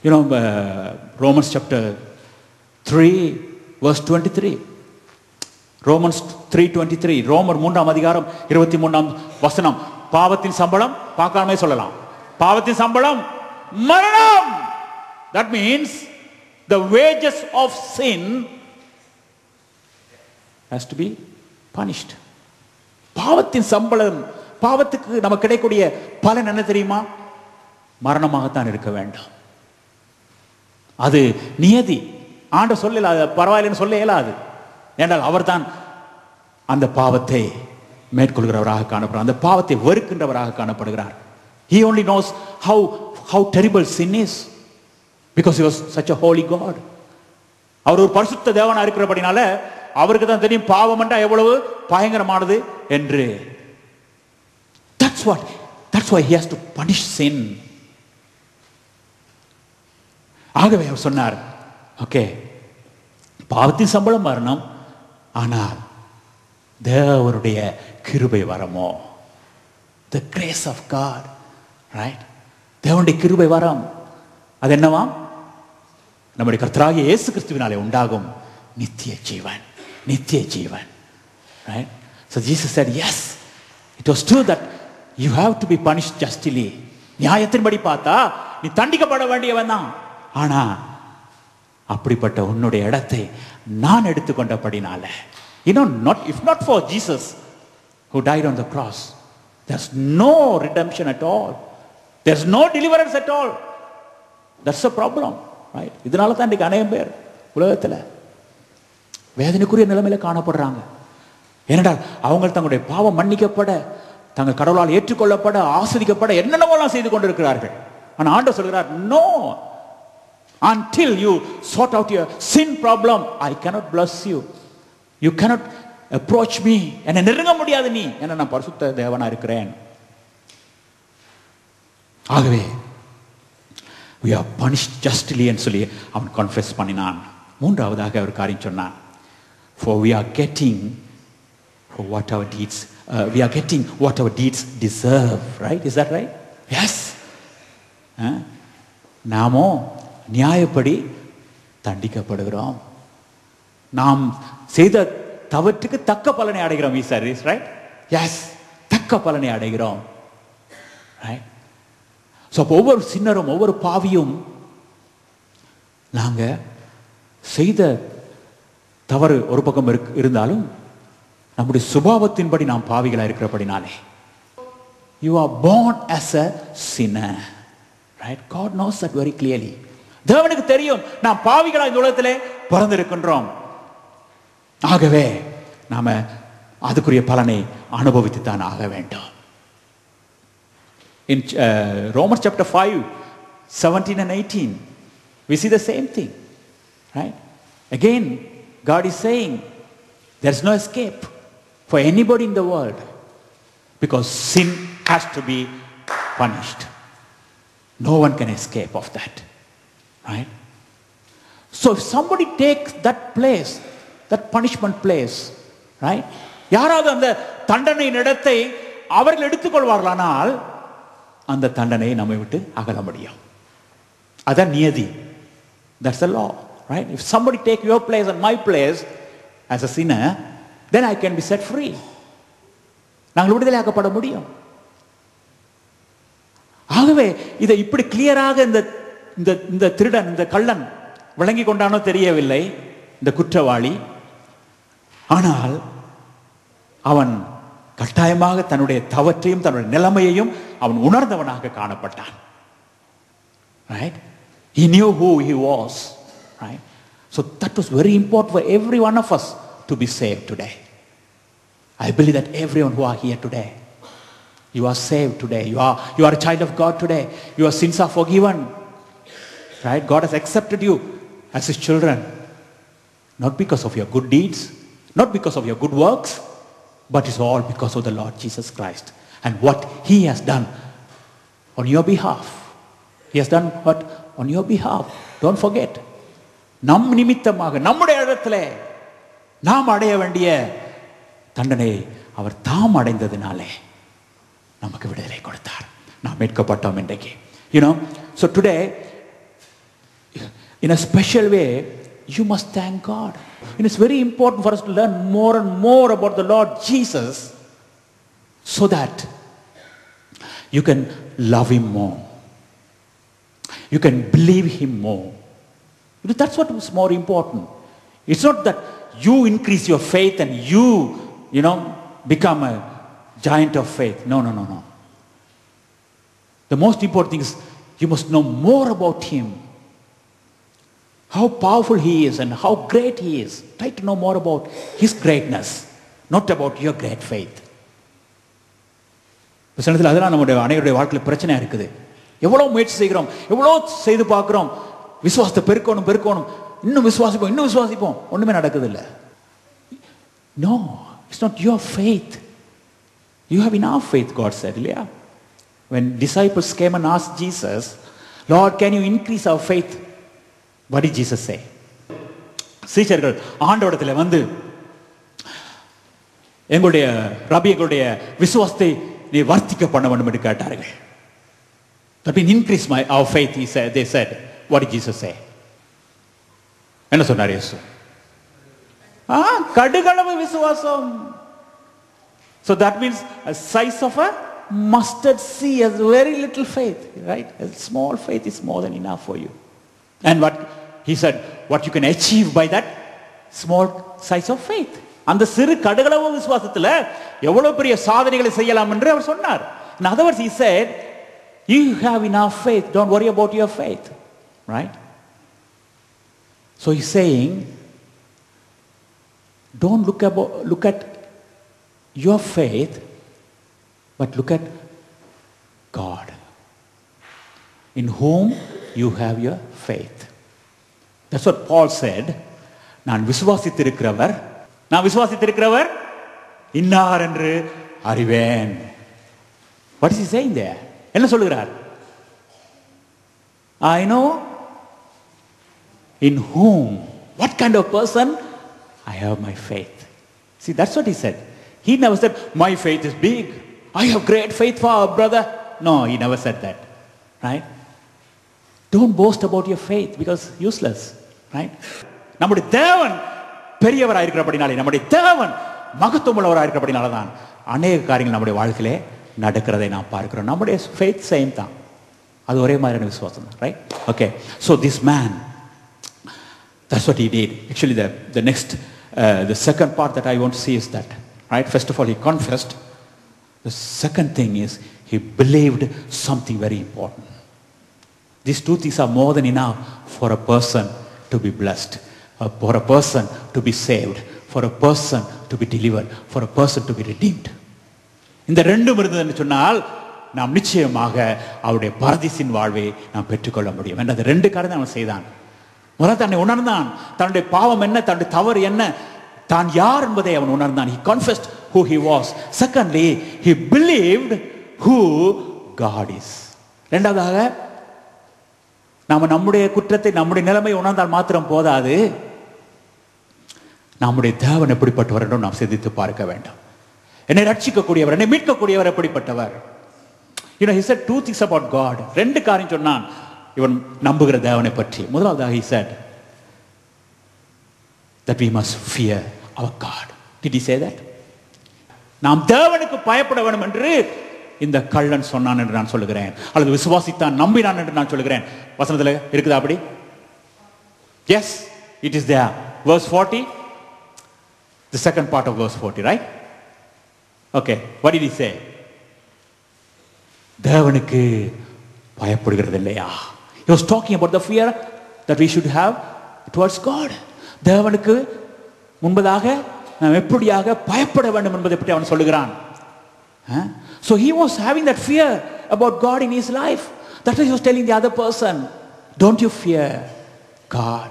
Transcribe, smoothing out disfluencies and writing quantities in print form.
Romans chapter 3 verse 23. Romans 3:23. ரோமர் 3ஆம் அதிகாரம் 23ஆம் வசனம். பாவத்தின் சம்பளம் பார்க்காமலே சொல்லலாம். பாவத்தின் சம்பளம் மரணம். That means the wages of sin has to be punished. பாவத்தின் சம்பளம், பாவத்துக்கு நமக்கு கிடைக்கக்கூடிய பலன் என்ன தெரியுமா? மரணமாகத்தான் இருக்க வேண்டும். அது நியதி. ஆண்டவர் சொல்லல, பரவாயில்லைன்னு சொல்ல இயலாது. ஏனால் அவர்தான் அந்த பாவத்தை மேற்கொள்கிறவராக காணப்படுகிறார், அந்த பாவத்தை வெறுக்கின்றவராக காணப்படுகிறார். He only knows how terrible sin is because he was such a holy God. அவர் ஒரு பரிசுத்த தேவனா இருக்கிறபடினால அவருக்கு தான் தெரியும் பாவம் என்றால் எவ்வளவு பயங்கரமானது என்று. That's why he has to punish sin. ஆகவே அவர் சொன்னார், ஓகே, பாவத்தின் சம்பளம் மரணம், ஆனால் தேவனுடைய கிருபை வரமோ, the grace of God, right? தேவனுடைய கிருபை வரம் அது என்னவாம்? நம்முடைய கர்த்தராகிய இயேசு கிறிஸ்துவினாலே உண்டாகும் நித்திய ஜீவன். நித்திய ஜீவன், right? So Jesus said, yes, it was true that you have to be punished justly. நியாயத்தின்படி பார்த்தா நீ தண்டிக்கப்பட வேண்டியவன் தான். ஆனா அப்படிப்பட்ட உன்னுடைய இடத்தை நான் எடுத்துக்கொண்டபடினால, if not for Jesus who died on the cross, there's no redemption at all. There's no deliverance at all. That's the problem, right? இதனால தான் இன்றைக்கு அநேகம் பேர் உலகத்தில் வேதனைக்குரிய நிலைமையில காணப்படுறாங்க. ஏனென்றால் அவங்க தங்களுடைய பாவம் மன்னிக்கப்பட, தங்கள் கடவுளால் ஏற்றுக்கொள்ளப்பட, ஆஸ்வதிக்கப்பட என்னென்னவெல்லாம் செய்து கொண்டிருக்கிறார்கள். ஆனால் ஆண்டவர் சொல்கிறார், no, until you sort out your sin problem, I cannot bless you. You cannot approach me. என்னை நெருங்க முடியாது நீ, ஏன்னா நான் பரிசுத்த தேவனா இருக்கிறேன். ஆகவே we are punished justly என்று சொல்லி அவன் கன்ஃபெஸ் பண்ணினான். மூன்றாவதாக அவர் காரியம் சொன்னான், for we are getting what our deeds deserve, right? Is that right? Yes. நாமோ நியாயப்படி தண்டிக்கப்படுகிறோம். நாம் செய்த தவற்றுக்கு தக்க பலனை அடைகிறோம். right? Yes, தக்க பலனை அடைகிறோம். right? So ஒவ்வொரு சின்னரும் ஒவ்வொரு பாவியும் நாங்க செய்த தவறு ஒரு பக்கம் இருந்தாலும் நம்முடைய சுபாவத்தின்படி நாம் பாவிகளா இருக்கிறபடினாலே, you are born as a sinner, right? God knows that very clearly. தேவனுக்கு தெரியும் நாம் பாவிகளா இந்த உலகத்திலே பிறந்திருக்கின்றோம். ஆகவே நாம அதுக்குரிய பலனை அனுபவித்து தான் ஆக வேண்டும். In Romans chapter 5, 17 and 18, we see the same thing, right? Again, God is saying there's no escape for anybody in the world because sin has to be punished. No one can escape of that, right? So if somebody takes that place, that punishment place, right? யாராவது அந்த தண்டனை இடத்தை அவர்கள் எடுத்துக்கொள்வார்களானால் அந்த தண்டனை நம்மை விட்டு அகல முடியும். அதான் நியதி. That's the law, right? If somebody take your place and my place as a sinner, then I can be set free. நாங்கள் விடுதலையாக்கப்பட முடியும். ஆகவே இதை இப்படி கிளியராக இந்த திருடன், இந்த கள்ளன் விளங்கி கொண்டானோ தெரியவில்லை, இந்த குற்றவாளி. ஆனால் அவன் கட்டாயமாக தன்னுடைய தவற்றையும் தன்னுடைய நிலைமையையும் அவன் உணர்ந்தவனாக காணப்பட்டான். Right? He knew who he was. Right? So that was very important for every one of us to be saved today. I believe that everyone who are here today, you are saved today. You are a child of God today. Your sins are forgiven. Right? God has accepted you as his children. Not because of your good deeds, not because of your good works, but it's all because of the Lord Jesus Christ and what he has done on your behalf. He has done what on your behalf. Don't forget. நம் நிமித்தமாக நம்முடைய இடத்திலே நாம் அடைய வேண்டிய தண்டனை அவர் தாம் அடைந்ததினாலே நமக்கு விடுதலை கொடுத்தார். நாம் மீட்கப்பட்டோம் இன்றைக்கு. So today in a special way, you must thank God. And it's very important for us to learn more and more about the Lord Jesus so that you can love him more. You can believe him more. That's what is more important. It's not that you increase your faith and you become a giant of faith. No. The most important thing is you must know more about him. How powerful he is and how great he is. Try to know more about his greatness, not about your great faith. அதெல்லாம் நம்முடைய அனைவருடைய வாழ்க்கையில் பிரச்சனையா இருக்குது. எவ்வளவு முயற்சி செய்கிறோம், எவ்வளவு செய்து பார்க்கிறோம், விசுவாசத்தை பெருக்கணும், இன்னும் விசுவாசிப்போம், ஒண்ணுமே நடக்குது இல்ல. No, it's not your faith. You have enough faith, God said. இல்லையா? When disciples came and asked Jesus, Lord, can you increase our faith? What did Jesus say? சீஷர்கள் ஆண்டவரிடத்துல வந்து எங்களுடைய விசுவாசத்தை நீ வர்த்திக்க பண்ண வேண்டும் என்று கேட்டார்கள். That means increase our faith, they said. What did Jesus say? என்ன சொன்னார் இயேசு? கடுகளவு விசுவாசம். So that means a size of a mustard seed, has very little faith, right? A small faith is more than enough for you. And what he said, what you can achieve by that small size of faith. அந்த சிறு கடுகளவு விசுவாசத்துல எவ்வளவு பெரிய சாதனைகளை செய்யலாம் என்று அவர் சொன்னார். In other words, he said, you have enough faith, don't worry about your faith, right? So he's saying, don't look at your faith, but look at God, in whom you have your faith. That's what Paul said. நான் விசுவாசித்திருக்கிறவர் இன்னார் என்று அறிவேன். What is he saying there? என்ன சொல்லுகிறார்? I know in whom, what kind of person I have my faith. See, that's what he said. He never said, my faith is big, I have great faith for our brother. No, he never said that, right? Don't boast about your faith, because useless, right? நம்முடைய தேவன் பெரியவராக இருக்கிறபடினாலே, நம்முடைய தேவன் மகத்துவமுள்ளவராக இருக்கிறபடினால தான் அநேக காரியங்கள் நம்முடைய வாழ்க்கையிலே நடக்கிறதை நாம் பார்க்கிறோம். நம்முடைய faith same தான், அது ஒரே மாதிரியான விசுவாசம் தான், right? Okay, so this man, that's what he did. Actually, the next, the second part that I want to see is that, right? First of all, he confessed. The second thing is he believed something very important. These two things are more than enough for a person to be blessed, for a person to be saved, for a person to be delivered, for a person to be redeemed. இந்த ரெண்டும் இருந்ததுன்னு சொன்னால் நாம் நிச்சயமாக அவருடைய பரதீசின் வாழ்வை நாம் பெற்றுக்கொள்ள முடியும். என்ற அந்த ரெண்டு காரணம் அவன் செய்தான். முதல்ல தன்னை உணர்ந்தான், தன்னுடைய பாவம் என்ன, தன்னுடைய தவறு என்ன, தான் யார் என்பதை அவன் உணர்ந்தான். He confessed who he was. Secondly, he believed who God is. இரண்டாவதாக, நாம நம்முடைய குற்றத்தை, நம்முடைய நிலைமை உணர்ந்தால் மாத்திரம் போதாது, நம்முடைய தேவன் எப்படிப்பட்டவர் என்றும் நாம் சிந்தித்து பார்க்க வேண்டும். என்னை ரட்சிக்கக்கூடியவர், என்னை மீட்கக்கூடியவர் எப்படிப்பட்டவர்? He said two things about God. ரெண்டு காரியம் சொன்னான் இவன் நம்புகிற தேவனை பற்றி. முதலாவதாக he said that we must fear our God. Did he say that? நாம் தேவனுக்கு பயப்பட வேண்டும் என்று இந்த கள்ளன் சொன்னான் என்று நான் சொல்லுகிறேன், அல்லது விசுவாசித்தான், நம்பினான் என்று நான் சொல்லுகிறேன். வசனத்தில் இருக்குதா அப்படி? Yes, it is there. Verse 40, the second part of verse 40, right? Okay, what did he say? தேவனுக்கு பயப்படுகிறது இல்லையா? He was talking about the fear that we should have towards God. தேவனுக்கு முன்பதாக நாம் எப்படியாக பயப்பட வேண்டும் என்பதை பற்றி அவன் சொல்லுகிறான். So he was having that fear about God in his life. That's why he was telling the other person, don't you fear God.